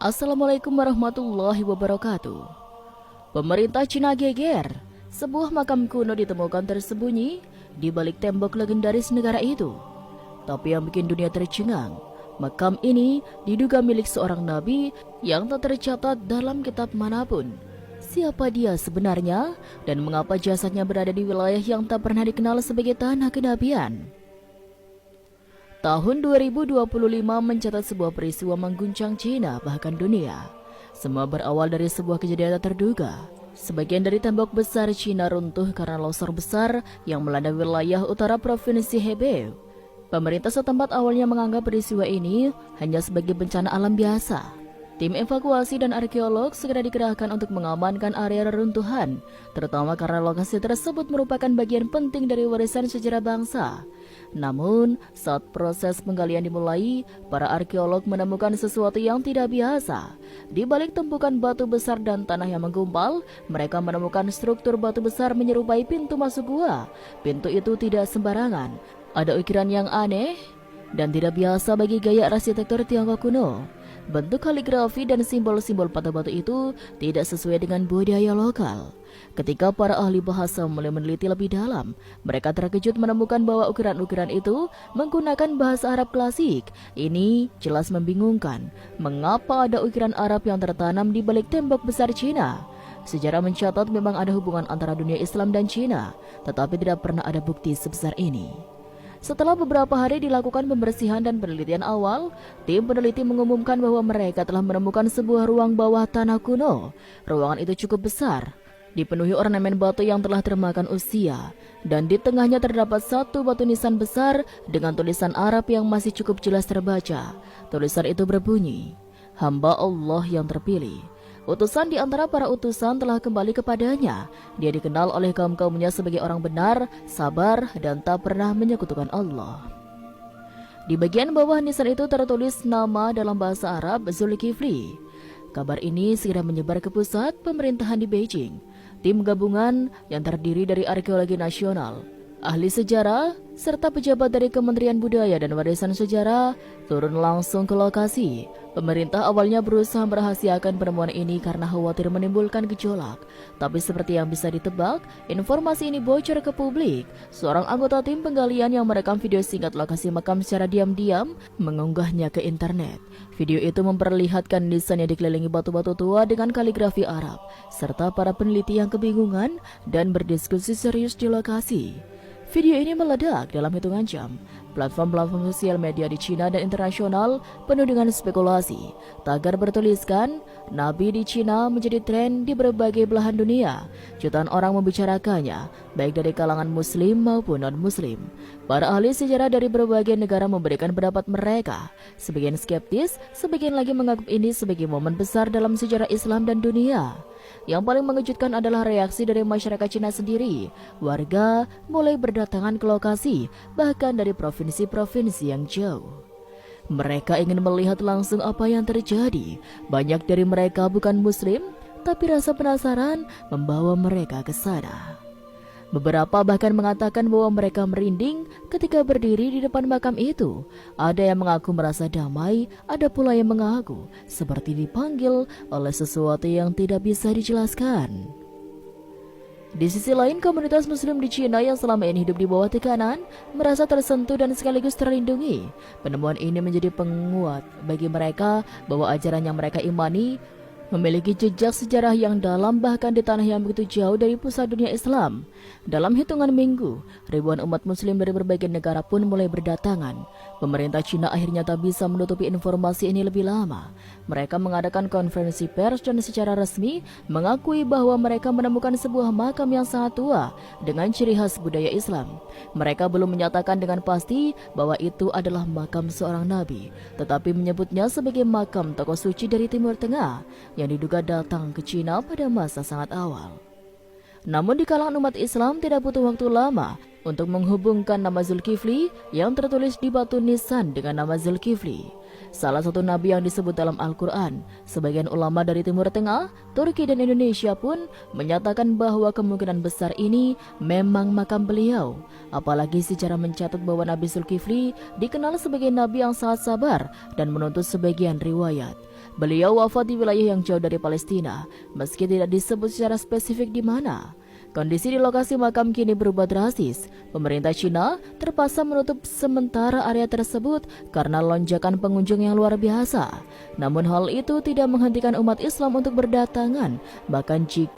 Assalamualaikum warahmatullahi wabarakatuh. Pemerintah Cina geger. Sebuah makam kuno ditemukan tersembunyi di balik tembok legendaris negara itu. Tapi yang bikin dunia tercengang, makam ini diduga milik seorang nabi yang tak tercatat dalam kitab manapun. Siapa dia sebenarnya dan mengapa jasadnya berada di wilayah yang tak pernah dikenal sebagai tanah kenabian? Tahun 2025 mencatat sebuah peristiwa mengguncang Cina bahkan dunia. Semua berawal dari sebuah kejadian tak terduga. Sebagian dari tembok besar Cina runtuh karena longsor besar yang melanda wilayah utara provinsi Hebei. Pemerintah setempat awalnya menganggap peristiwa ini hanya sebagai bencana alam biasa. Tim evakuasi dan arkeolog segera dikerahkan untuk mengamankan area reruntuhan, terutama karena lokasi tersebut merupakan bagian penting dari warisan sejarah bangsa. Namun, saat proses penggalian dimulai, para arkeolog menemukan sesuatu yang tidak biasa. Di balik tumpukan batu besar dan tanah yang menggumpal, mereka menemukan struktur batu besar menyerupai pintu masuk gua. Pintu itu tidak sembarangan. Ada ukiran yang aneh dan tidak biasa bagi gaya arsitektur Tiongkok kuno. Bentuk kaligrafi dan simbol-simbol pada batu itu tidak sesuai dengan budaya lokal. Ketika para ahli bahasa mulai meneliti lebih dalam, mereka terkejut menemukan bahwa ukiran-ukiran itu menggunakan bahasa Arab klasik. Ini jelas membingungkan. Mengapa ada ukiran Arab yang tertanam di balik tembok besar Cina? Sejarah mencatat memang ada hubungan antara dunia Islam dan Cina, tetapi tidak pernah ada bukti sebesar ini. Setelah beberapa hari dilakukan pembersihan dan penelitian awal, tim peneliti mengumumkan bahwa mereka telah menemukan sebuah ruang bawah tanah kuno. Ruangan itu cukup besar, dipenuhi ornamen batu yang telah termakan usia, dan di tengahnya terdapat satu batu nisan besar dengan tulisan Arab yang masih cukup jelas terbaca. Tulisan itu berbunyi, "Hamba Allah yang terpilih. Utusan di antara para utusan telah kembali kepadanya. Dia dikenal oleh kaum-kaumnya sebagai orang benar, sabar, dan tak pernah menyekutukan Allah." Di bagian bawah nisan itu tertulis nama dalam bahasa Arab Zulkifli. Kabar ini segera menyebar ke pusat pemerintahan di Beijing. Tim gabungan yang terdiri dari arkeologi nasional, ahli sejarah, serta pejabat dari Kementerian Budaya dan Warisan Sejarah turun langsung ke lokasi. Pemerintah awalnya berusaha merahasiakan penemuan ini karena khawatir menimbulkan gejolak. Tapi seperti yang bisa ditebak, informasi ini bocor ke publik. Seorang anggota tim penggalian yang merekam video singkat lokasi makam secara diam-diam mengunggahnya ke internet. Video itu memperlihatkan nisan yang dikelilingi batu-batu tua dengan kaligrafi Arab, serta para peneliti yang kebingungan dan berdiskusi serius di lokasi. Video ini meledak dalam hitungan jam. Platform-platform sosial media di Cina dan internasional penuh dengan spekulasi. Tagar bertuliskan, Nabi di Cina menjadi tren di berbagai belahan dunia. Jutaan orang membicarakannya, baik dari kalangan muslim maupun non-muslim. Para ahli sejarah dari berbagai negara memberikan pendapat mereka. Sebagian skeptis, sebagian lagi menganggap ini sebagai momen besar dalam sejarah Islam dan dunia. Yang paling mengejutkan adalah reaksi dari masyarakat Cina sendiri. Warga mulai berdatangan ke lokasi, bahkan dari provinsi-provinsi yang jauh. Mereka ingin melihat langsung apa yang terjadi. Banyak dari mereka bukan muslim, tapi rasa penasaran membawa mereka ke sana. Beberapa bahkan mengatakan bahwa mereka merinding ketika berdiri di depan makam itu. Ada yang mengaku merasa damai, ada pula yang mengaku seperti dipanggil oleh sesuatu yang tidak bisa dijelaskan. Di sisi lain, komunitas muslim di Cina yang selama ini hidup di bawah tekanan merasa tersentuh dan sekaligus terlindungi. Penemuan ini menjadi penguat bagi mereka bahwa ajaran yang mereka imani memiliki jejak sejarah yang dalam bahkan di tanah yang begitu jauh dari pusat dunia Islam. Dalam hitungan minggu, ribuan umat muslim dari berbagai negara pun mulai berdatangan. Pemerintah Cina akhirnya tak bisa menutupi informasi ini lebih lama. Mereka mengadakan konferensi pers dan secara resmi mengakui bahwa mereka menemukan sebuah makam yang sangat tua dengan ciri khas budaya Islam. Mereka belum menyatakan dengan pasti bahwa itu adalah makam seorang nabi, tetapi menyebutnya sebagai makam tokoh suci dari Timur Tengah yang diduga datang ke Cina pada masa sangat awal. Namun di kalangan umat Islam tidak butuh waktu lama untuk menghubungkan nama Zulkifli yang tertulis di batu nisan dengan nama Zulkifli, salah satu nabi yang disebut dalam Al-Quran. Sebagian ulama dari Timur Tengah, Turki dan Indonesia pun menyatakan bahwa kemungkinan besar ini memang makam beliau. Apalagi sejarah mencatat bahwa Nabi Zulkifli dikenal sebagai nabi yang sangat sabar dan menuntut sebagian riwayat. Beliau wafat di wilayah yang jauh dari Palestina, meski tidak disebut secara spesifik di mana. Kondisi di lokasi makam kini berubah drastis. Pemerintah Cina terpaksa menutup sementara area tersebut karena lonjakan pengunjung yang luar biasa. Namun hal itu tidak menghentikan umat Islam untuk berdatangan, bahkan jika